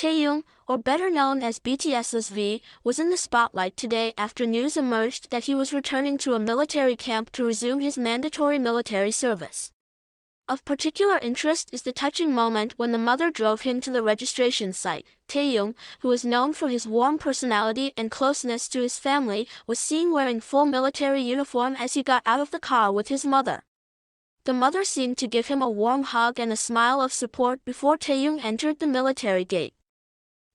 Taehyung, or better known as BTS's V, was in the spotlight today after news emerged that he was returning to a military camp to resume his mandatory military service. Of particular interest is the touching moment when the mother drove him to the registration site. Taehyung, who is known for his warm personality and closeness to his family, was seen wearing full military uniform as he got out of the car with his mother. The mother seemed to give him a warm hug and a smile of support before Taehyung entered the military gate.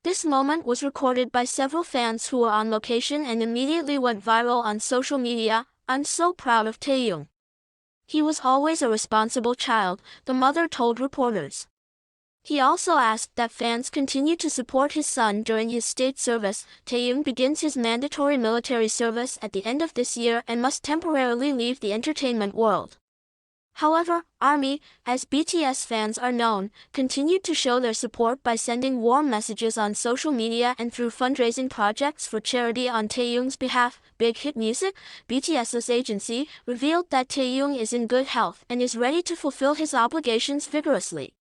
This moment was recorded by several fans who were on location and immediately went viral on social media. "I'm so proud of Taehyung. He was always a responsible child," the mother told reporters. He also asked that fans continue to support his son during his state service. Taehyung begins his mandatory military service at the end of this year and must temporarily leave the entertainment world. However, ARMY, as BTS fans are known, continued to show their support by sending warm messages on social media and through fundraising projects for charity on Taehyung's behalf. Big Hit Music, BTS's agency, revealed that Taehyung is in good health and is ready to fulfill his obligations vigorously.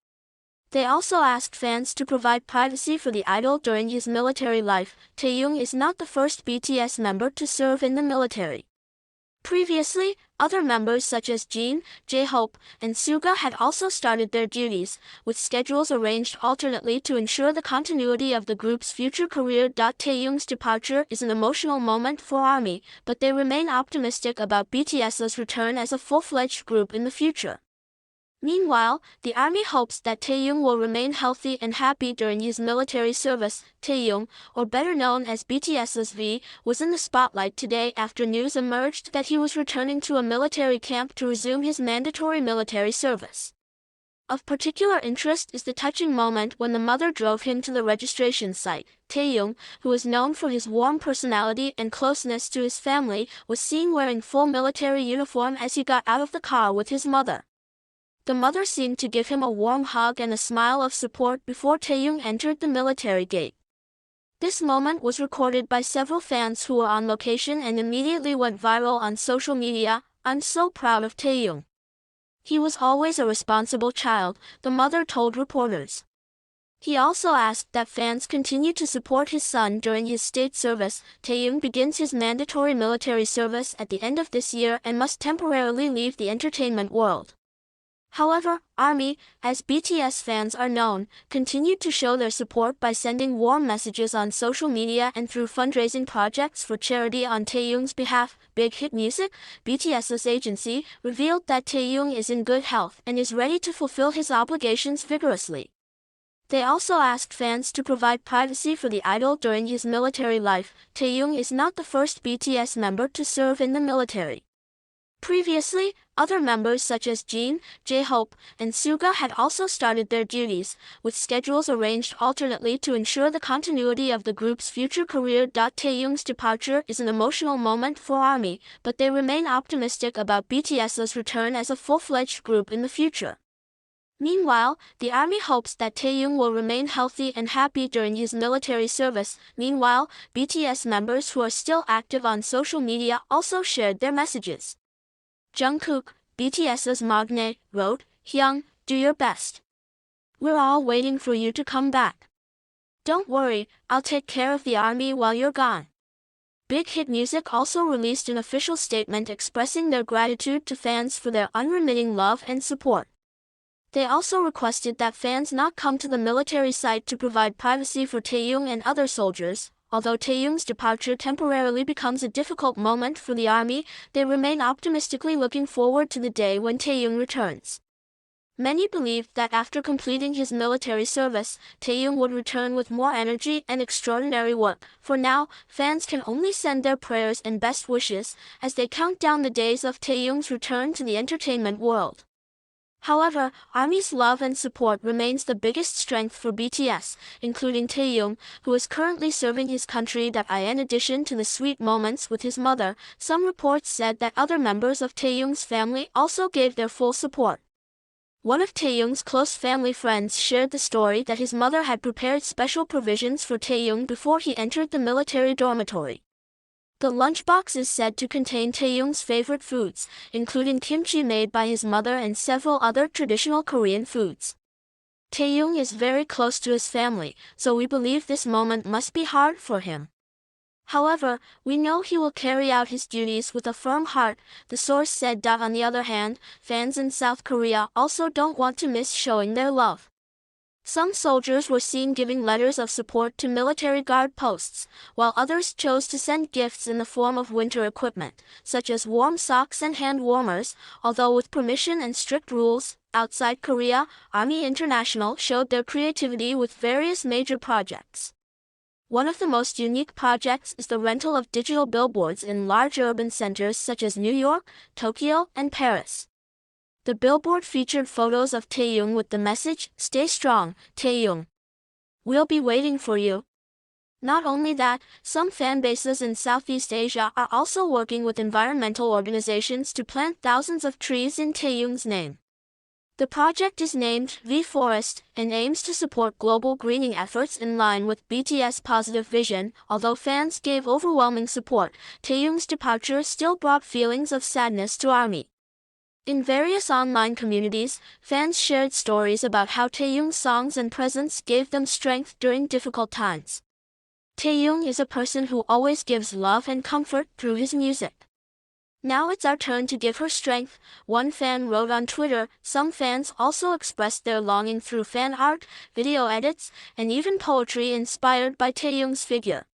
They also asked fans to provide privacy for the idol during his military life. Taehyung is not the first BTS member to serve in the military. Previously, other members such as Jin, J-Hope, and Suga had also started their duties, with schedules arranged alternately to ensure the continuity of the group's future career. Taehyung's departure is an emotional moment for ARMY, but they remain optimistic about BTS's return as a full-fledged group in the future. Meanwhile, the ARMY hopes that Taehyung will remain healthy and happy during his military service. Taehyung, or better known as BTS's V, was in the spotlight today after news emerged that he was returning to a military camp to resume his mandatory military service. Of particular interest is the touching moment when the mother drove him to the registration site. Taehyung, who is known for his warm personality and closeness to his family, was seen wearing full military uniform as he got out of the car with his mother. The mother seemed to give him a warm hug and a smile of support before Taehyung entered the military gate. This moment was recorded by several fans who were on location and immediately went viral on social media. "I'm so proud of Taehyung. He was always a responsible child," the mother told reporters. He also asked that fans continue to support his son during his state service. Taehyung begins his mandatory military service at the end of this year and must temporarily leave the entertainment world. However, ARMY, as BTS fans are known, continued to show their support by sending warm messages on social media and through fundraising projects for charity on Taehyung's behalf. Big Hit Music, BTS's agency, revealed that Taehyung is in good health and is ready to fulfill his obligations vigorously. They also asked fans to provide privacy for the idol during his military life. Taehyung is not the first BTS member to serve in the military. Previously, other members such as Jin, J-Hope, and Suga had also started their duties, with schedules arranged alternately to ensure the continuity of the group's future career. Taehyung's departure is an emotional moment for ARMY, but they remain optimistic about BTS's return as a full-fledged group in the future. Meanwhile, the ARMY hopes that Taehyung will remain healthy and happy during his military service. Meanwhile, BTS members who are still active on social media also shared their messages. Jungkook, BTS's maknae, wrote, "Hyung, do your best. We're all waiting for you to come back. Don't worry, I'll take care of the ARMY while you're gone." Big Hit Music also released an official statement expressing their gratitude to fans for their unremitting love and support. They also requested that fans not come to the military site to provide privacy for Taehyung and other soldiers. Although Taehyung's departure temporarily becomes a difficult moment for the ARMY, they remain optimistically looking forward to the day when Taehyung returns. Many believed that after completing his military service, Taehyung would return with more energy and extraordinary work. For now, fans can only send their prayers and best wishes as they count down the days of Taehyung's return to the entertainment world. However, ARMY's love and support remains the biggest strength for BTS, including Taehyung, who is currently serving his country. In addition to the sweet moments with his mother, some reports said that other members of Taehyung's family also gave their full support. One of Taehyung's close family friends shared the story that his mother had prepared special provisions for Taehyung before he entered the military dormitory. The lunchbox is said to contain Taehyung's favorite foods, including kimchi made by his mother and several other traditional Korean foods. Taehyung is very close to his family, so we believe this moment must be hard for him. However, we know he will carry out his duties with a firm heart, the source said. On the other hand, fans in South Korea also don't want to miss showing their love. Some soldiers were seen giving letters of support to military guard posts, while others chose to send gifts in the form of winter equipment, such as warm socks and hand warmers, although with permission and strict rules. Outside Korea, Army International showed their creativity with various major projects. One of the most unique projects is the rental of digital billboards in large urban centers such as New York, Tokyo, and Paris. The billboard featured photos of Taehyung with the message, "Stay strong, Taehyung. We'll be waiting for you." Not only that, some fan bases in Southeast Asia are also working with environmental organizations to plant thousands of trees in Taehyung's name. The project is named V Forest and aims to support global greening efforts in line with BTS positive vision. Although fans gave overwhelming support, Taehyung's departure still brought feelings of sadness to ARMY. In various online communities, fans shared stories about how Taehyung's songs and presence gave them strength during difficult times. Taehyung is a person who always gives love and comfort through his music. Now it's our turn to give her strength, one fan wrote on Twitter. Some fans also expressed their longing through fan art, video edits, and even poetry inspired by Taehyung's figure.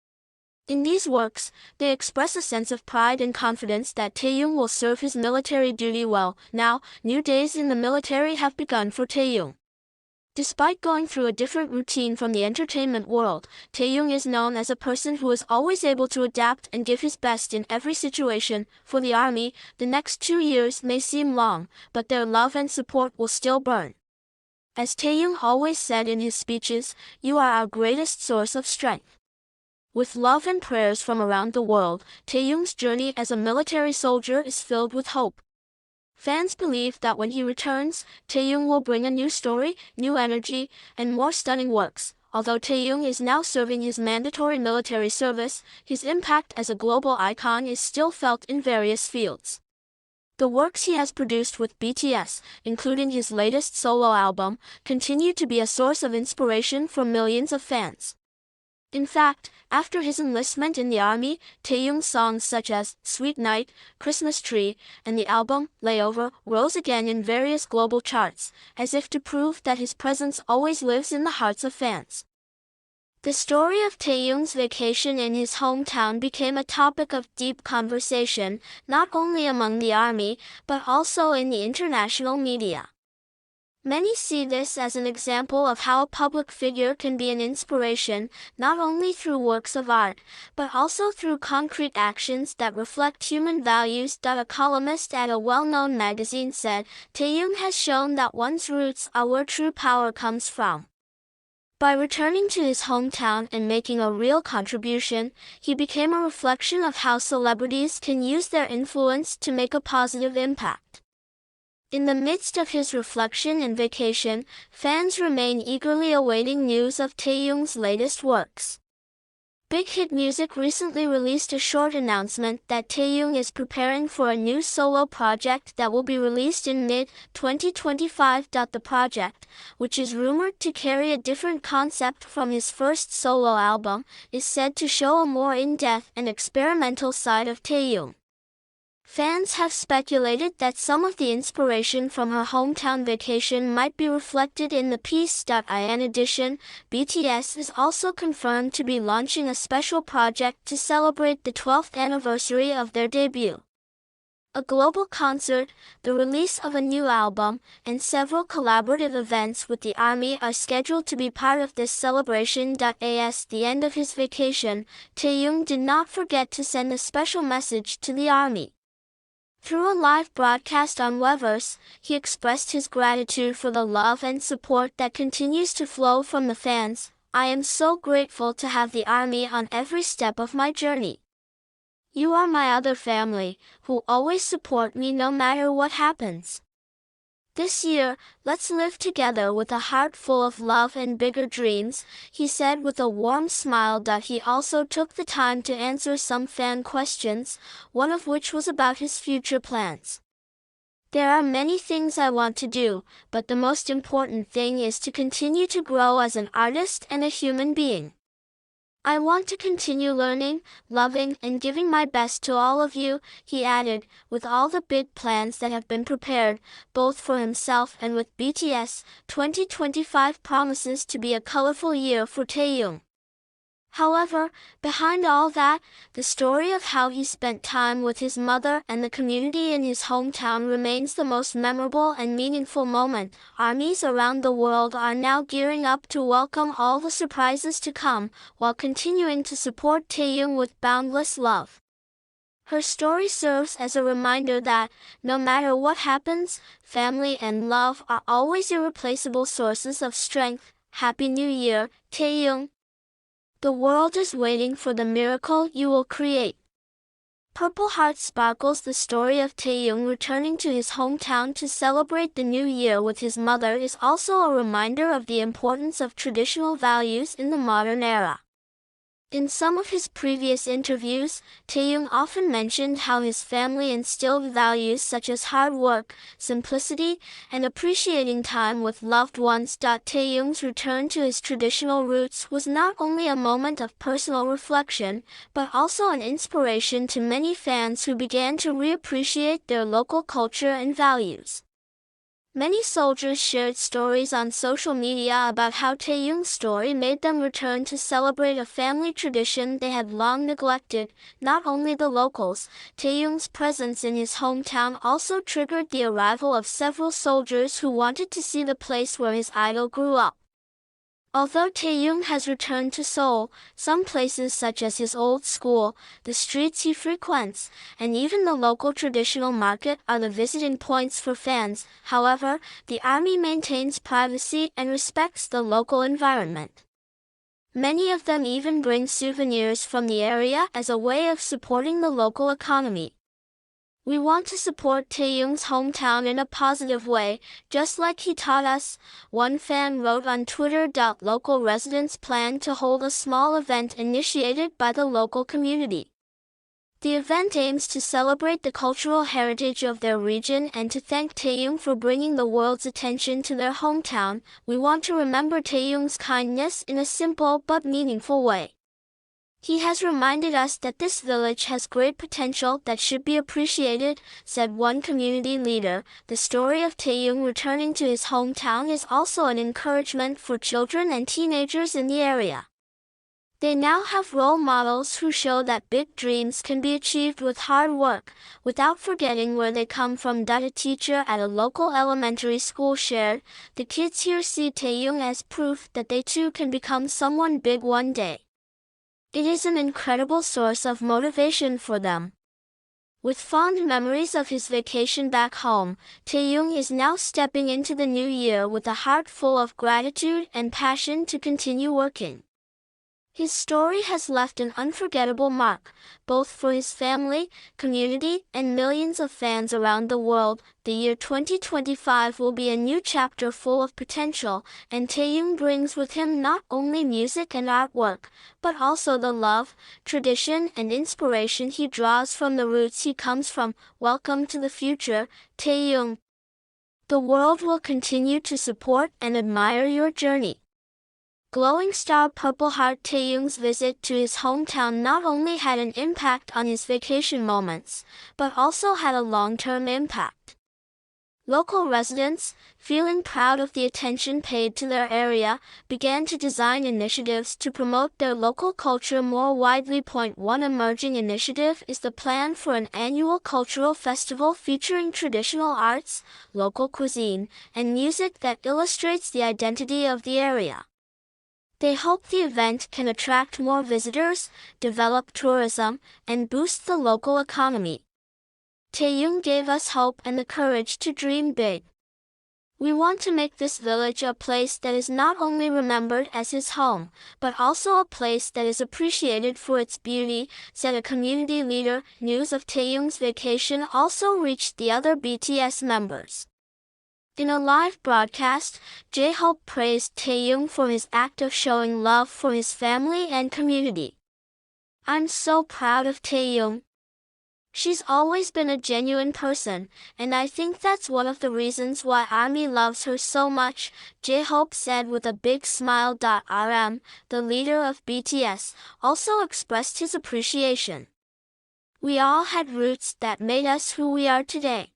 In these works, they express a sense of pride and confidence that Taehyung will serve his military duty well. Now, new days in the military have begun for Taehyung. Despite going through a different routine from the entertainment world, Taehyung is known as a person who is always able to adapt and give his best in every situation. For the ARMY, the next 2 years may seem long, but their love and support will still burn. As Taehyung always said in his speeches, "You are our greatest source of strength." With love and prayers from around the world, Taehyung's journey as a military soldier is filled with hope. Fans believe that when he returns, Taehyung will bring a new story, new energy, and more stunning works. Although Taehyung is now serving his mandatory military service, his impact as a global icon is still felt in various fields. The works he has produced with BTS, including his latest solo album, continue to be a source of inspiration for millions of fans. In fact, after his enlistment in the ARMY, Taehyung's songs such as "Sweet Night," "Christmas Tree," and the album "Layover" rose again in various global charts, as if to prove that his presence always lives in the hearts of fans. The story of Taehyung's vacation in his hometown became a topic of deep conversation, not only among the ARMY, but also in the international media. Many see this as an example of how a public figure can be an inspiration, not only through works of art, but also through concrete actions that reflect human values. A columnist at a well-known magazine said, "Taehyung has shown that one's roots are where true power comes from." By returning to his hometown and making a real contribution, he became a reflection of how celebrities can use their influence to make a positive impact. In the midst of his reflection and vacation, fans remain eagerly awaiting news of Taehyung's latest works. Big Hit Music recently released a short announcement that Taehyung is preparing for a new solo project that will be released in mid-2025. The project, which is rumored to carry a different concept from his first solo album, is said to show a more in-depth and experimental side of Taehyung. Fans have speculated that some of the inspiration from her hometown vacation might be reflected in the piece. In addition, BTS is also confirmed to be launching a special project to celebrate the 12th anniversary of their debut. A global concert, the release of a new album, and several collaborative events with the ARMY are scheduled to be part of this celebration. At the end of his vacation, Taehyung did not forget to send a special message to the ARMY. Through a live broadcast on Weverse, he expressed his gratitude for the love and support that continues to flow from the fans. "I am so grateful to have the ARMY on every step of my journey. You are my other family, who always support me no matter what happens. This year, let's live together with a heart full of love and bigger dreams," he said with a warm smile. He also took the time to answer some fan questions, one of which was about his future plans. There are many things I want to do, but the most important thing is to continue to grow as an artist and a human being. I want to continue learning, loving, and giving my best to all of you, he added, with all the big plans that have been prepared, both for himself and with BTS. 2025 promises to be a colorful year for Taehyung. However, behind all that, the story of how he spent time with his mother and the community in his hometown remains the most memorable and meaningful moment. Armies around the world are now gearing up to welcome all the surprises to come, while continuing to support Taehyung with boundless love. Her story serves as a reminder that, no matter what happens, family and love are always irreplaceable sources of strength. Happy New Year, Taehyung. The world is waiting for the miracle you will create. Purple Heart sparkles. The story of Taehyung returning to his hometown to celebrate the new year with his mother is also a reminder of the importance of traditional values in the modern era. In some of his previous interviews, Taehyung often mentioned how his family instilled values such as hard work, simplicity, and appreciating time with loved ones. Taehyung's return to his traditional roots was not only a moment of personal reflection, but also an inspiration to many fans who began to reappreciate their local culture and values. Many soldiers shared stories on social media about how Taehyung's story made them return to celebrate a family tradition they had long neglected. Not only the locals, Taehyung's presence in his hometown also triggered the arrival of several soldiers who wanted to see the place where his idol grew up. Although Taehyung has returned to Seoul, some places such as his old school, the streets he frequents, and even the local traditional market are the visiting points for fans. However, the army maintains privacy and respects the local environment. Many of them even bring souvenirs from the area as a way of supporting the local economy. We want to support Taehyung's hometown in a positive way, just like he taught us, one fan wrote on Twitter. Local residents plan to hold a small event initiated by the local community. The event aims to celebrate the cultural heritage of their region and to thank Taehyung for bringing the world's attention to their hometown. We want to remember Taehyung's kindness in a simple but meaningful way. He has reminded us that this village has great potential that should be appreciated, said one community leader. The story of Taehyung returning to his hometown is also an encouragement for children and teenagers in the area. They now have role models who show that big dreams can be achieved with hard work, without forgetting where they come from. A teacher at a local elementary school shared, "The kids here see Taehyung as proof that they too can become someone big one day. It is an incredible source of motivation for them." With fond memories of his vacation back home, Taehyung is now stepping into the new year with a heart full of gratitude and passion to continue working. His story has left an unforgettable mark, both for his family, community, and millions of fans around the world. The year 2025 will be a new chapter full of potential, and Taehyung brings with him not only music and artwork, but also the love, tradition, and inspiration he draws from the roots he comes from. Welcome to the future, Taehyung. The world will continue to support and admire your journey. Glowing star Purple Heart. Taehyung's visit to his hometown not only had an impact on his vacation moments, but also had a long-term impact. Local residents, feeling proud of the attention paid to their area, began to design initiatives to promote their local culture more widely. One emerging initiative is the plan for an annual cultural festival featuring traditional arts, local cuisine, and music that illustrates the identity of the area. They hope the event can attract more visitors, develop tourism, and boost the local economy. Taehyung gave us hope and the courage to dream big. We want to make this village a place that is not only remembered as his home, but also a place that is appreciated for its beauty, said a community leader. News of Taehyung's vacation also reached the other BTS members. In a live broadcast, J-Hope praised Taehyung for his act of showing love for his family and community. "I'm so proud of Taehyung," She's always been a genuine person, and I think that's one of the reasons why ARMY loves her so much, J-Hope said with a big smile. The leader of BTS, also expressed his appreciation. We all had roots that made us who we are today.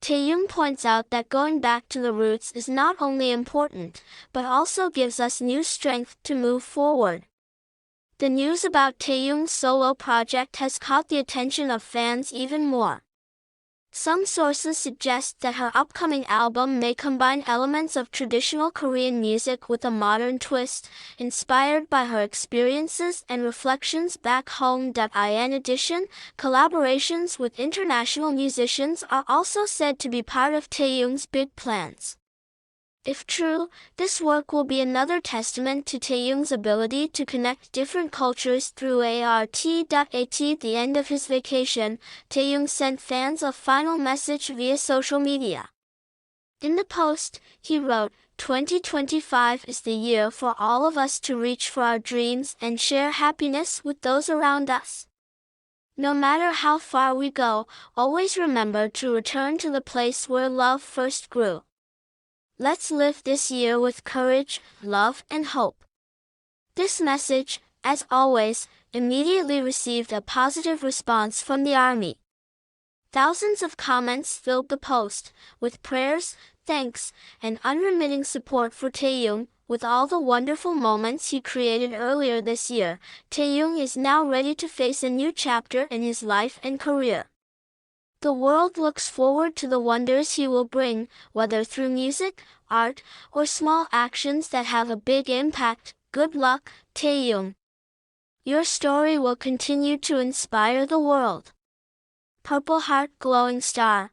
Taehyung points out that going back to the roots is not only important, but also gives us new strength to move forward. The news about Taehyung's solo project has caught the attention of fans even more. Some sources suggest that her upcoming album may combine elements of traditional Korean music with a modern twist, inspired by her experiences and reflections back home. In addition, collaborations with international musicians are also said to be part of Taehyung's big plans. If true, this work will be another testament to Taehyung's ability to connect different cultures through art. At the end of his vacation, Taehyung sent fans a final message via social media. In the post, he wrote, "2025 is the year for all of us to reach for our dreams and share happiness with those around us. No matter how far we go, always remember to return to the place where love first grew. Let's live this year with courage, love, and hope." This message, as always, immediately received a positive response from the ARMY. Thousands of comments filled the post, with prayers, thanks, and unremitting support for Taehyung. With all the wonderful moments he created earlier this year, Taehyung is now ready to face a new chapter in his life and career. The world looks forward to the wonders he will bring, whether through music, art, or small actions that have a big impact. Good luck, Taehyung. Your story will continue to inspire the world. Purple Heart Glowing Star.